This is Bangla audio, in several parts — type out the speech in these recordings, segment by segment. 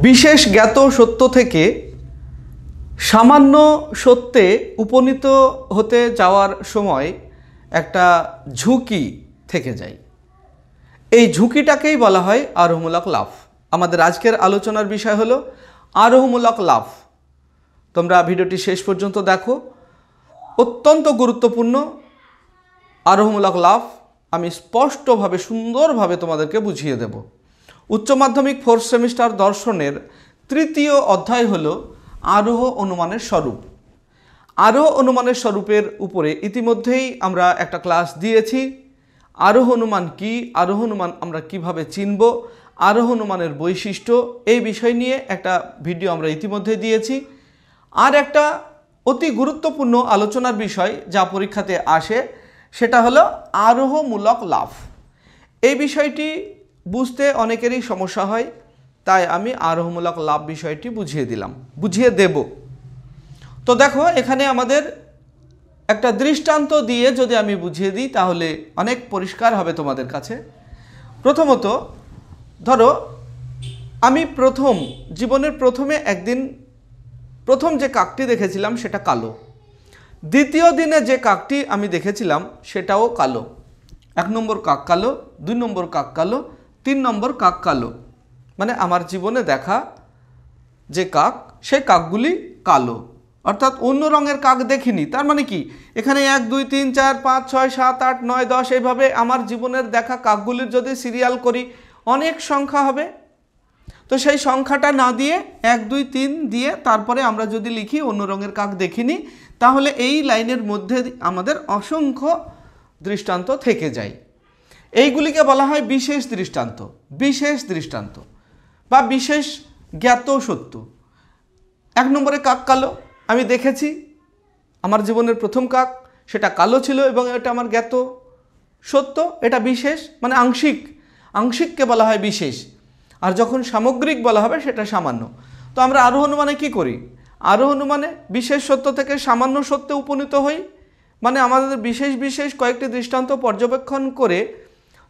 বিশেষ জ্ঞাত সত্য থেকে সামান্য সত্যে উপনীত হতে যাওয়ার সময় একটা ঝুঁকি থেকে যায়। এই ঝুঁকিটাকেই বলা হয় আরোহমূলক লাভ। আমাদের আজকের আলোচনার বিষয় হলো আরোহমূলক লাভ। তোমরা ভিডিওটি শেষ পর্যন্ত দেখো, অত্যন্ত গুরুত্বপূর্ণ আরোহমূলক লাভ আমি স্পষ্টভাবে সুন্দরভাবে তোমাদেরকে বুঝিয়ে দেব। উচ্চ মাধ্যমিক 4th সেমিস্টার দর্শনের তৃতীয় অধ্যায় হলো আরোহ অনুমানের স্বরূপ। আরোহ অনুমানের স্বরূপের উপরে ইতিমধ্যেই আমরা একটা ক্লাস দিয়েছি। আরোহ অনুমান কি, আরোহ অনুমান আমরা কিভাবে চিনব, আরোহ অনুমানের বৈশিষ্ট্য, এই বিষয় নিয়ে একটা ভিডিও আমরা ইতিমধ্যে দিয়েছি। আর একটা অতি গুরুত্বপূর্ণ আলোচনার বিষয় যা পরীক্ষাতে আসে সেটা হলো আরোহমূলক লাভ। এই বিষয়টি বুঝতে অনেকেরই সমস্যা হয়, তাই আমি আরোহমূলক লাভ বিষয়টি বুঝিয়ে দেব। তো দেখো, এখানে আমাদের একটা দৃষ্টান্ত দিয়ে যদি আমি বুঝিয়ে দিই তাহলে অনেক পরিষ্কার হবে তোমাদের কাছে। প্রথমত ধরো, আমি জীবনের প্রথমে একদিন প্রথম যে কাকটি দেখেছিলাম সেটা কালো। দ্বিতীয় দিনে যে কাকটি আমি দেখেছিলাম সেটাও কালো। 1 নম্বর কাক কালো, 2 নম্বর কাক কালো, 3 নম্বর কাক কালো। মানে আমার জীবনে দেখা যে কাক, সেই কাকগুলি কালো, অর্থাৎ অন্য রঙের কাক দেখিনি। তার মানে কি, এখানে 1 2 3 4 5 6 7 8 9 10 এইভাবে আমার জীবনের দেখা কাকগুলির যদি সিরিয়াল করি অনেক সংখ্যা হবে। তো সেই সংখ্যাটা না দিয়ে 1 2 3 দিয়ে তারপরে আমরা যদি লিখি অন্য রঙের কাক দেখিনি, তাহলে এই লাইনের মধ্যে আমাদের অসংখ্য দৃষ্টান্ত থেকে যায়। এইগুলিকে বলা হয় বিশেষ দৃষ্টান্ত, বিশেষ দৃষ্টান্ত বা বিশেষ জ্ঞাত সত্য। 1 নম্বরে কাক কালো আমি দেখেছি, আমার জীবনের প্রথম কাক, সেটা কালো ছিল এবং এটা আমার জ্ঞাত সত্য। এটা বিশেষ, মানে আংশিককে বলা হয় বিশেষ, আর যখন সামগ্রিক বলা হবে সেটা সামান্য। তো আমরা আরোহ অনুমানে কী করি? আরোহ অনুমানে বিশেষ সত্য থেকে সামান্য সত্যে উপনীত হই। মানে আমাদের বিশেষ কয়েকটি দৃষ্টান্ত পর্যবেক্ষণ করে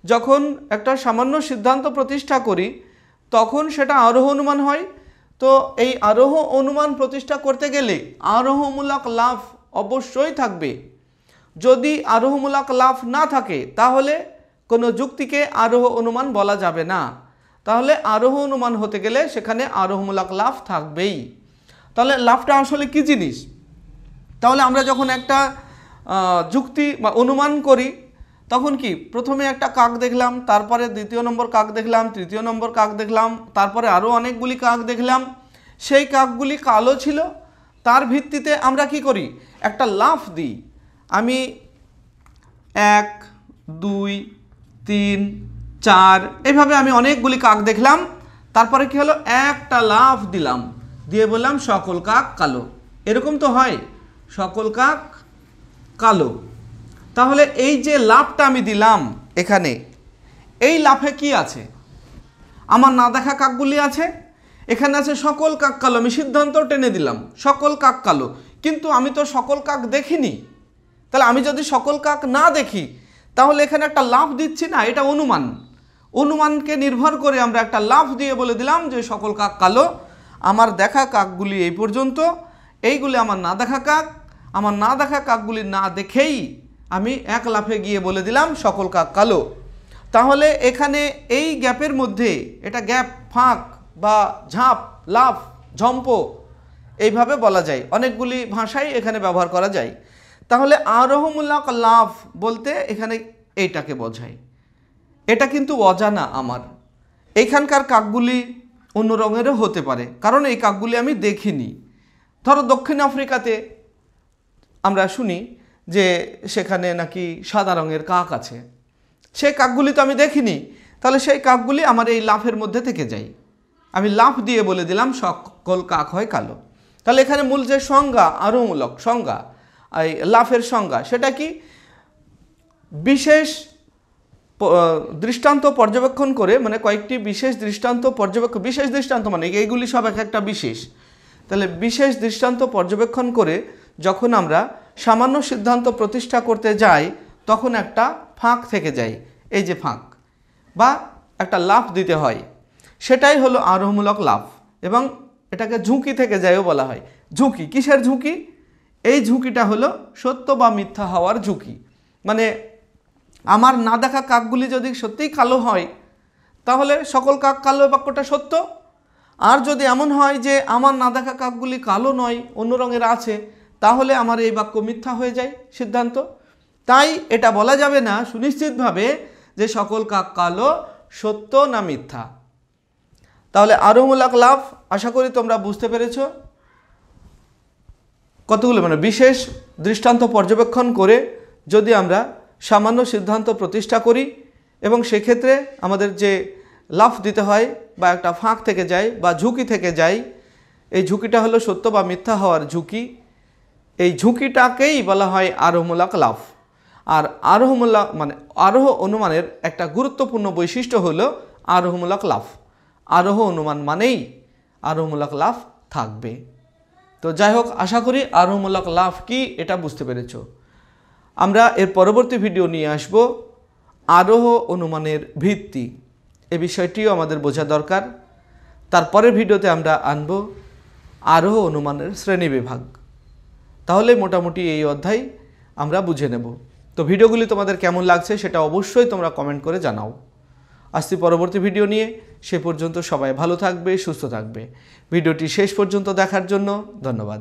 যখন একটা সামান্য সিদ্ধান্ত প্রতিষ্ঠা করি তখন সেটা আরোহ অনুমান হয়। তো এই আরোহ অনুমান প্রতিষ্ঠা করতে গেলে আরোহমূলক লাভ অবশ্যই থাকবে। যদি আরোহমূলক লাভ না থাকে তাহলে কোনো যুক্তিকে আরোহ অনুমান বলা যাবে না। তাহলে আরোহ অনুমান হতে গেলে সেখানে আরোহমূলক লাভ থাকবেই। তাহলে লাভটা আসলে কী জিনিস? তাহলে আমরা যখন একটা যুক্তি বা অনুমান করি তখন কি, প্রথমে একটা কাক দেখলাম, তারপরে দ্বিতীয় নম্বর কাক দেখলাম, তৃতীয় নম্বর কাক দেখলাম, তারপরে আরও অনেকগুলি কাক দেখলাম। সেই কাকগুলি কালো ছিল। তার ভিত্তিতে আমরা কি করি, একটা লাফ দিই। আমি 1 2 3 4 এইভাবে আমি অনেকগুলি কাক দেখলাম। তারপরে কি হলো, একটা লাফ দিলাম, দিয়ে বললাম সকল কাক কালো। এরকম তো হয়, সকল কাক কালো। তাহলে এই যে লাফটা আমি দিলাম এখানে, এই লাফে কি আছে? আমার না দেখা কাকগুলি আছে। এখানে আছে সকল কাক কালো। আমি সিদ্ধান্ত টেনে দিলাম সকল কাক কালো, কিন্তু আমি তো সকল কাক দেখিনি। তাহলে আমি যদি সকল কাক না দেখি তাহলে এখানে একটা লাফ দিচ্ছি না, এটা অনুমান। অনুমানকে নির্ভর করে আমরা একটা লাফ দিয়ে বলে দিলাম যে সকল কাক কালো। আমার দেখা কাকগুলি এই পর্যন্ত, এইগুলি আমার না দেখা কাক। আমার না দেখা কাকগুলি না দেখেই আমি এক লাফে গিয়ে বলে দিলাম সকল কাক কালো। তাহলে এখানে এই গ্যাপের মধ্যে, এটা গ্যাপ, ফাঁক বা ঝাঁপ, লাফ, ঝম্প এইভাবে বলা যায়। অনেকগুলি ভাষাই এখানে ব্যবহার করা যায়। তাহলে আরোহমূলক লাভ বলতে এখানে এইটাকে বোঝায়। এটা কিন্তু অজানা আমার। এইখানকার কাকগুলি অন্য রঙেরও হতে পারে, কারণ এই কাকগুলি আমি দেখিনি। ধরো দক্ষিণ আফ্রিকাতে আমরা শুনি যে সেখানে নাকি সাদা রঙের কাক আছে। সেই কাকগুলি তো আমি দেখিনি, তাহলে সেই কাকগুলি আমার এই লাফের মধ্যে থেকে যায়। আমি লাফ দিয়ে বলে দিলাম সকল কাক হয় কালো। তাহলে এখানে মূল যে সংজ্ঞা, আরোহমূলক সংজ্ঞা, এই লাফের সংজ্ঞা, সেটা কি, বিশেষ দৃষ্টান্ত পর্যবেক্ষণ করে, মানে কয়েকটি বিশেষ দৃষ্টান্ত বিশেষ দৃষ্টান্ত মানে এইগুলি সব এক একটা বিশেষ। তাহলে বিশেষ দৃষ্টান্ত পর্যবেক্ষণ করে যখন আমরা সামান্য সিদ্ধান্ত প্রতিষ্ঠা করতে যাই তখন একটা ফাঁক থেকে যায়। এই যে ফাঁক বা একটা লাফ দিতে হয়, সেটাই হলো আরোহমূলক লাভ। এবং এটাকে ঝুঁকি থেকে যায়ও বলা হয়। ঝুঁকি, কিসের ঝুঁকি? এই ঝুঁকিটা হলো সত্য বা মিথ্যা হওয়ার ঝুঁকি। মানে আমার না দেখা কাকগুলি যদি সত্যিই কালো হয় তাহলে সকল কাক কালো বাক্যটা সত্য। আর যদি এমন হয় যে আমার না দেখা কাকগুলি কালো নয়, অন্য রঙের আছে, তাহলে আমার এই বাক্য মিথ্যা হয়ে যায় সিদ্ধান্ত। তাই এটা বলা যাবে না সুনিশ্চিতভাবে যে সকল কাক কালো, সত্য না মিথ্যা। তাহলে আরোহমূলক লাভ আশা করি তোমরা বুঝতে পেরেছ। কতগুলো মানে বিশেষ দৃষ্টান্ত পর্যবেক্ষণ করে যদি আমরা সামান্য সিদ্ধান্ত প্রতিষ্ঠা করি এবং সেক্ষেত্রে আমাদের যে লাফ দিতে হয় বা একটা ফাঁক থেকে যায় বা ঝুঁকি থেকে যায়, এই ঝুঁকিটা হলো সত্য বা মিথ্যা হওয়ার ঝুঁকি। এই ঝুঁকিটাকেই বলা হয় আরোহমূলক লাভ। আর আরোহমূলক মানে আরোহ অনুমানের একটা গুরুত্বপূর্ণ বৈশিষ্ট্য হলো আরোহমূলক লাভ। আরোহ অনুমান মানেই আরোহমূলক লাভ থাকবে। তো যাই হোক, আশা করি আরোহমূলক লাভ কি এটা বুঝতে পেরেছ। আমরা এর পরবর্তী ভিডিও নিয়ে আসব আরোহ অনুমানের ভিত্তি, এ বিষয়টিও আমাদের বোঝা দরকার। তারপরের ভিডিওতে আমরা আনব আরোহ অনুমানের শ্রেণীবিভাগ। তাহলে মোটামুটি এই অধ্যায় আমরা বুঝে নেব। তো ভিডিওগুলি তোমাদের কেমন লাগছে সেটা অবশ্যই তোমরা কমেন্ট করে জানাও। আসছি পরবর্তী ভিডিও নিয়ে। সে পর্যন্ত সবাই ভালো থাকবে, সুস্থ থাকবে। ভিডিওটি শেষ পর্যন্ত দেখার জন্য ধন্যবাদ।